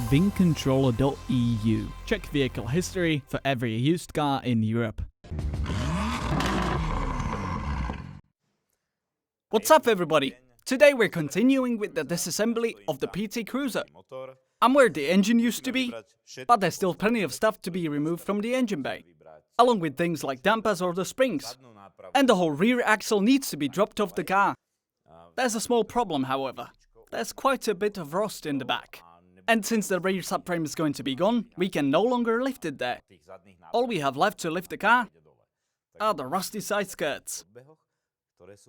vincontroller.eu. Check vehicle history for every used car in Europe. What's up, everybody? Today we're continuing with the disassembly of the PT Cruiser. I'm where the engine used to be, but there's still plenty of stuff to be removed from the engine bay, along with things like dampers or the springs. And the whole rear axle needs to be dropped off the car. There's a small problem, however. There's quite a bit of rust in the back. And since the rear subframe is going to be gone, we can no longer lift it there. All we have left to lift the car are the rusty side skirts.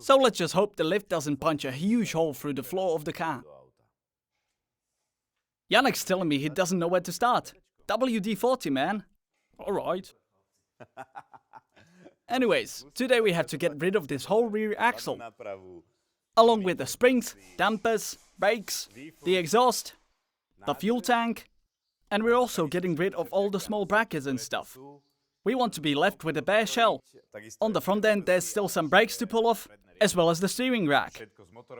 So let's just hope the lift doesn't punch a huge hole through the floor of the car. Janek's telling me he doesn't know where to start. WD-40, man. Alright. Anyways, today we have to get rid of this whole rear axle, along with the springs, dampers, brakes, the exhaust, the fuel tank, and we're also getting rid of all the small brackets and stuff. We want to be left with a bare shell. On the front end there's still some brakes to pull off, as well as the steering rack.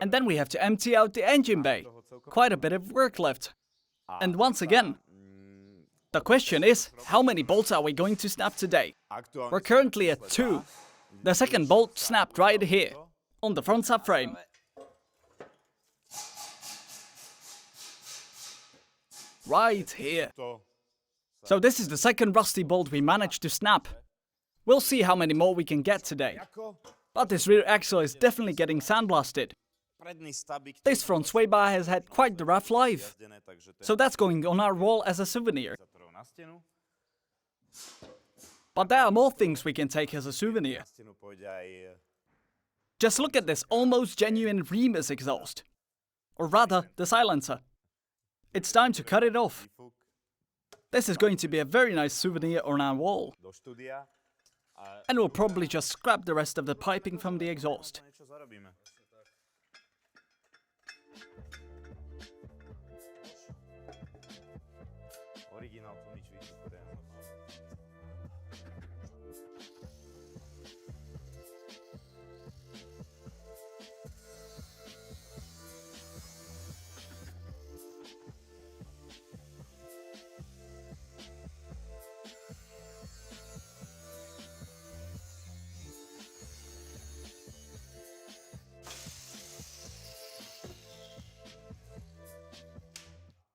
And then we have to empty out the engine bay. Quite a bit of work left. And once again, the question is, how many bolts are we going to snap today? We're currently at 2. The second bolt snapped right here, on the front subframe. Right here. So this is the second rusty bolt we managed to snap. We'll see how many more we can get today. But this rear axle is definitely getting sandblasted. This front sway bar has had quite the rough life. So that's going on our wall as a souvenir. But there are more things we can take as a souvenir. Just look at this almost genuine Remus exhaust. Or rather, the silencer. It's time to cut it off. This is going to be a very nice souvenir on our wall. And we'll probably just scrap the rest of the piping from the exhaust.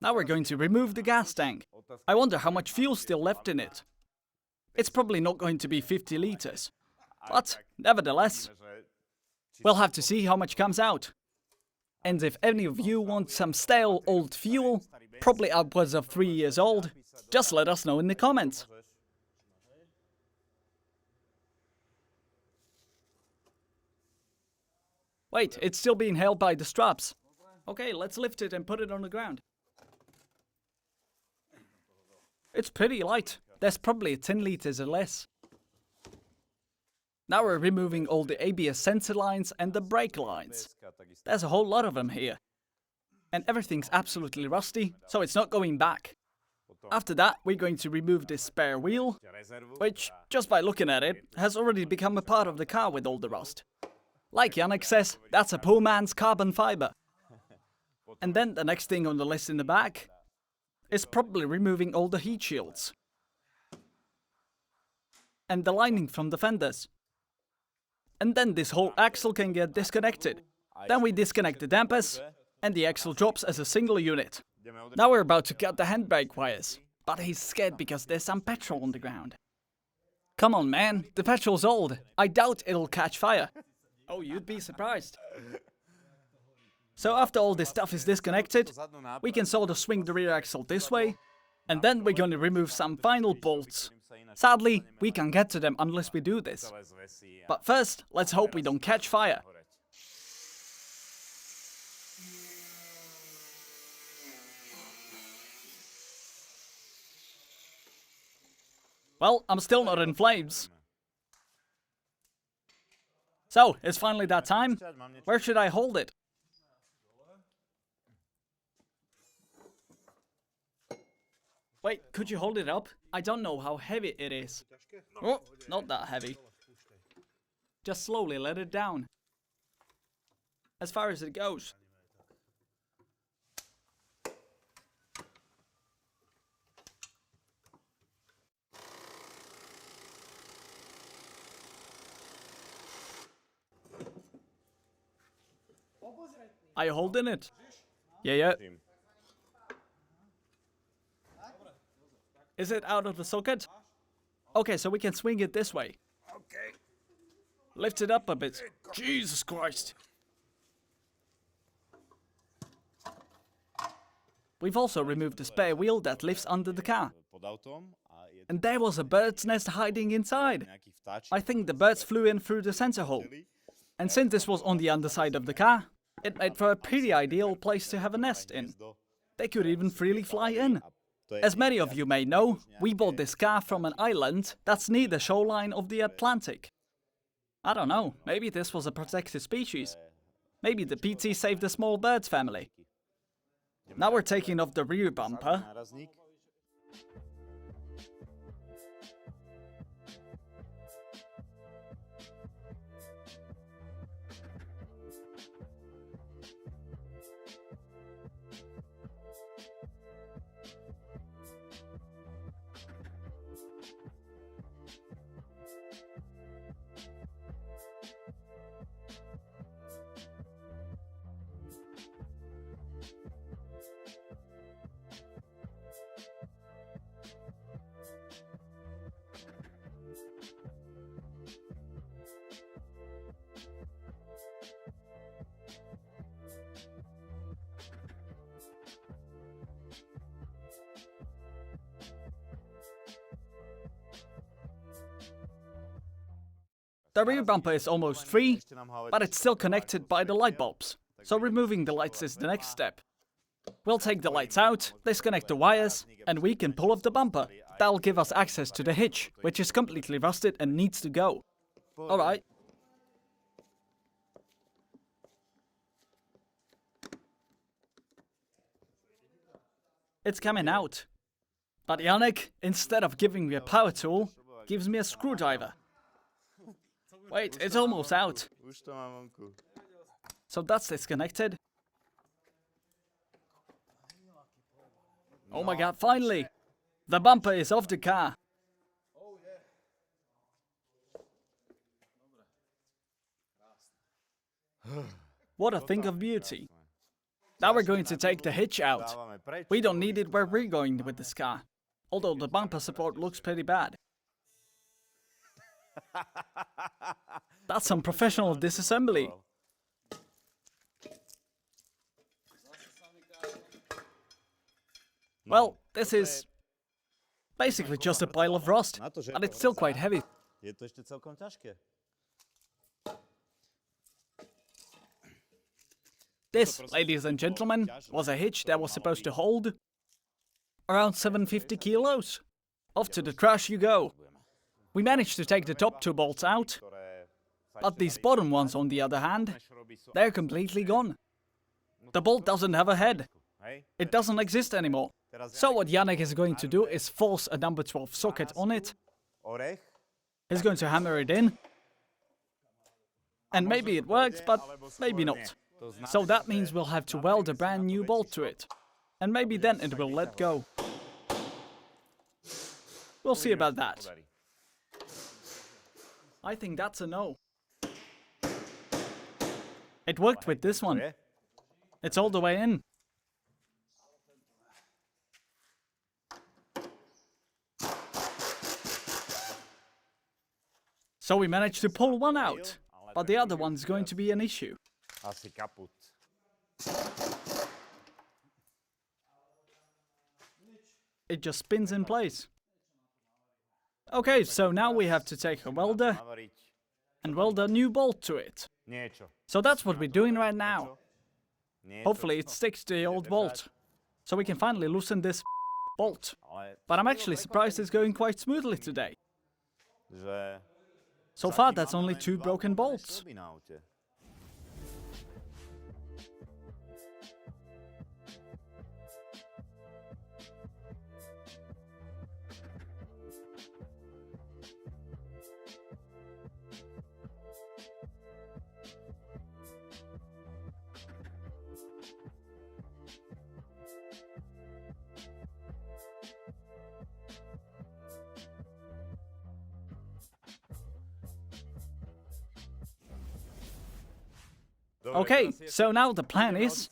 Now we're going to remove the gas tank. I wonder how much fuel's still left in it. It's probably not going to be 50 liters. But, nevertheless, we'll have to see how much comes out. And if any of you want some stale old fuel, probably upwards of 3 years old, just let us know in the comments. Wait, it's still being held by the straps. Okay, let's lift it and put it on the ground. It's pretty light. There's probably 10 liters or less. Now we're removing all the ABS sensor lines and the brake lines. There's a whole lot of them here. And everything's absolutely rusty, so it's not going back. After that, we're going to remove this spare wheel, which, just by looking at it, has already become a part of the car with all the rust. Like Janek says, that's a poor man's carbon fiber. And then the next thing on the list in the back is probably removing all the heat shields and the lining from the fenders. And then this whole axle can get disconnected. Then we disconnect the dampers and the axle drops as a single unit. Now we're about to cut the handbrake wires, but he's scared because there's some petrol on the ground. Come on, man, the petrol's old. I doubt it'll catch fire. Oh, you'd be surprised. So after all this stuff is disconnected, we can sort of swing the rear axle this way, and then we're going to remove some final bolts. Sadly, we can't get to them unless we do this. But first, let's hope we don't catch fire. Well, I'm still not in flames. So, it's finally that time. Where should I hold it? Wait, could you hold it up? I don't know how heavy it is. Oh, not that heavy. Just slowly let it down. As far as it goes. Are you holding it? Yeah. Is it out of the socket? Okay, so we can swing it this way. Okay. Lift it up a bit. Jesus Christ. We've also removed the spare wheel that lives under the car. And there was a bird's nest hiding inside. I think the birds flew in through the sensor hole. And since this was on the underside of the car, it made for a pretty ideal place to have a nest in. They could even freely fly in. As many of you may know, we bought this car from an island that's near the shoreline of the Atlantic. I don't know, maybe this was a protected species. Maybe the PT saved a small bird's family. Now we're taking off the rear bumper. The rear bumper is almost free, but it's still connected by the light bulbs, so removing the lights is the next step. We'll take the lights out, disconnect the wires, and we can pull off the bumper. That'll give us access to the hitch, which is completely rusted and needs to go. Alright. It's coming out. But Yannick, instead of giving me a power tool, gives me a screwdriver. Wait, it's almost out. So that's disconnected. Oh my god, finally! The bumper is off the car. What a thing of beauty. Now we're going to take the hitch out. We don't need it where we're going with this car. Although the bumper support looks pretty bad. That's some professional disassembly. Well, this is basically just a pile of rust, but it's still quite heavy. This, ladies and gentlemen, was a hitch that was supposed to hold around 750 kilos. Off to the trash you go. We managed to take the top two bolts out, but these bottom ones, on the other hand, they're completely gone. The bolt doesn't have a head. It doesn't exist anymore. So what Yannick is going to do is force a number 12 socket on it. He's going to hammer it in. And maybe it works, but maybe not. So that means we'll have to weld a brand new bolt to it. And maybe then it will let go. We'll see about that. I think that's a no. It worked with this one. It's all the way in. So we managed to pull one out, but the other one's going to be an issue. It just spins in place. Okay, so now we have to take a welder and weld a new bolt to it. So that's what we're doing right now. Hopefully it sticks to the old bolt, so we can finally loosen this bolt. But I'm actually surprised it's going quite smoothly today. So far that's only 2 broken bolts. Okay, so now the plan is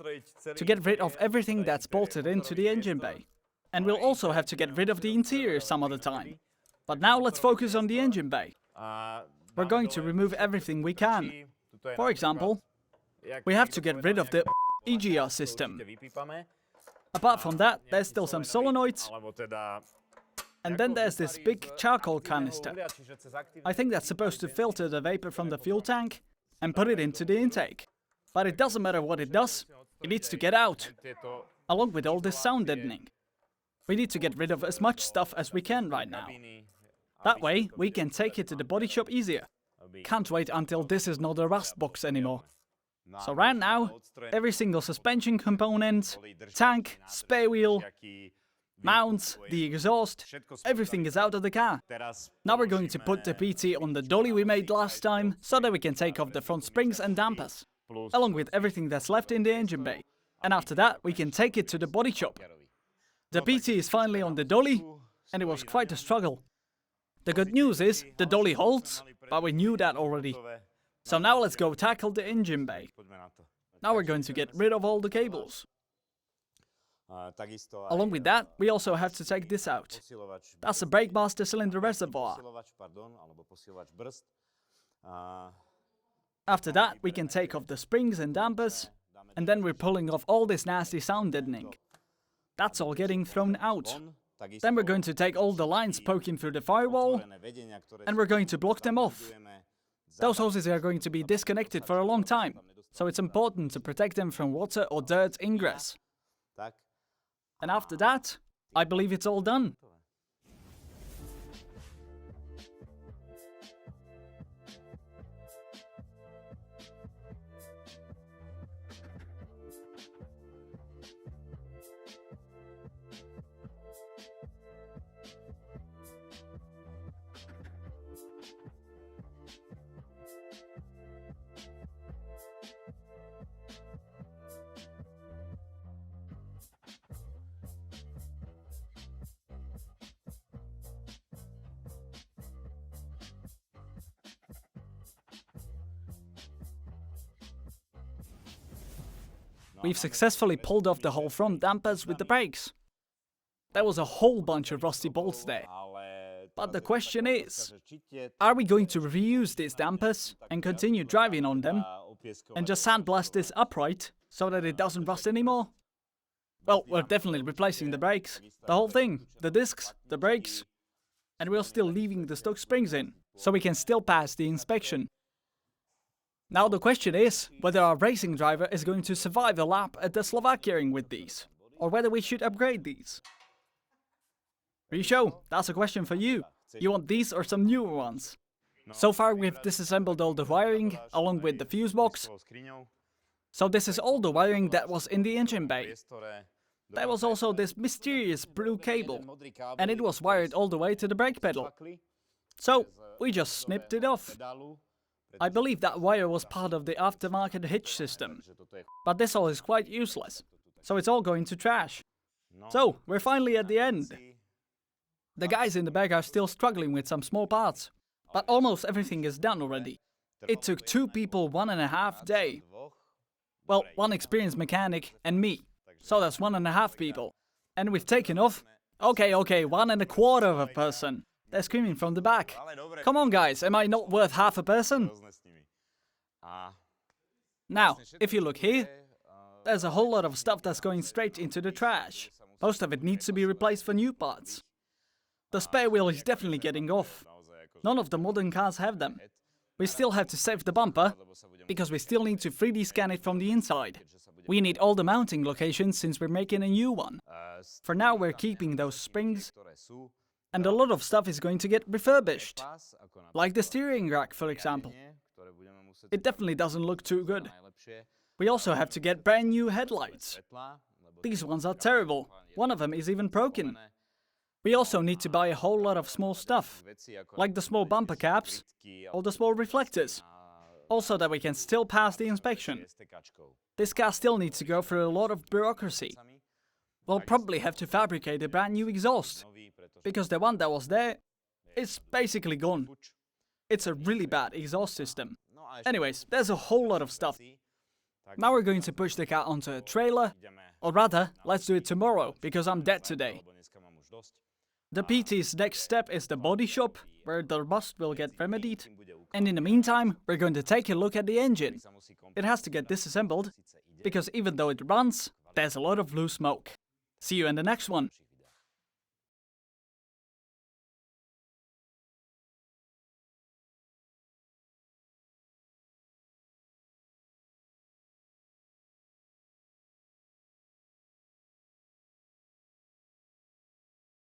to get rid of everything that's bolted into the engine bay. And we'll also have to get rid of the interior some other time. But now let's focus on the engine bay. We're going to remove everything we can. For example, we have to get rid of the EGR system. Apart from that, there's still some solenoids. And then there's this big charcoal canister. I think that's supposed to filter the vapor from the fuel tank and put it into the intake. But it doesn't matter what it does, it needs to get out, along with all this sound deadening. We need to get rid of as much stuff as we can right now. That way, we can take it to the body shop easier. Can't wait until this is not a rust box anymore. So right now, every single suspension component, tank, spare wheel, mounts, the exhaust, everything is out of the car. Now we're going to put the PT on the dolly we made last time, so that we can take off the front springs and dampers, along with everything that's left in the engine bay. And after that, we can take it to the body shop. The PT is finally on the dolly, and it was quite a struggle. The good news is, the dolly holds, but we knew that already. So now let's go tackle the engine bay. Now we're going to get rid of all the cables. Along with that, we also have to take this out. That's a brake master cylinder reservoir. After that, we can take off the springs and dampers, and then we're pulling off all this nasty sound deadening. That's all getting thrown out. Then we're going to take all the lines poking through the firewall, and we're going to block them off. Those hoses are going to be disconnected for a long time, so it's important to protect them from water or dirt ingress. And after that, I believe it's all done. We've successfully pulled off the whole front dampers with the brakes. There was a whole bunch of rusty bolts there. But the question is, are we going to reuse these dampers and continue driving on them and just sandblast this upright so that it doesn't rust anymore? Well, we're definitely replacing the brakes, the whole thing, the discs, the brakes, and we're still leaving the stock springs in, so we can still pass the inspection. Now the question is whether our racing driver is going to survive a lap at the Slovakiaing with these, or whether we should upgrade these. Risho, that's a question for you. You want these or some newer ones? So far we've disassembled all the wiring, along with the fuse box. So this is all the wiring that was in the engine bay. There was also this mysterious blue cable, and it was wired all the way to the brake pedal. So we just snipped it off. I believe that wire was part of the aftermarket hitch system, but this all is quite useless, so it's all going to trash. So, we're finally at the end. The guys in the back are still struggling with some small parts, but almost everything is done already. It took 2 people 1.5 days. Well, one experienced mechanic and me, so that's 1.5 people. And we've taken off, okay, 1.25 of a person. They're screaming from the back. Come on guys, am I not worth half a person? Now, if you look here, there's a whole lot of stuff that's going straight into the trash. Most of it needs to be replaced for new parts. The spare wheel is definitely getting off. None of the modern cars have them. We still have to save the bumper, because we still need to 3D scan it from the inside. We need all the mounting locations since we're making a new one. For now we're keeping those springs, and a lot of stuff is going to get refurbished. Like the steering rack, for example. It definitely doesn't look too good. We also have to get brand new headlights. These ones are terrible. One of them is even broken. We also need to buy a whole lot of small stuff, like the small bumper caps or the small reflectors, also that we can still pass the inspection. This car still needs to go through a lot of bureaucracy. We'll probably have to fabricate a brand new exhaust, because the one that was there is basically gone. It's a really bad exhaust system. Anyways, there's a whole lot of stuff. Now we're going to push the car onto a trailer, or rather, let's do it tomorrow, because I'm dead today. The PT's next step is the body shop, where the rust will get remedied. And in the meantime, we're going to take a look at the engine. It has to get disassembled, because even though it runs, there's a lot of loose smoke. See you in the next one.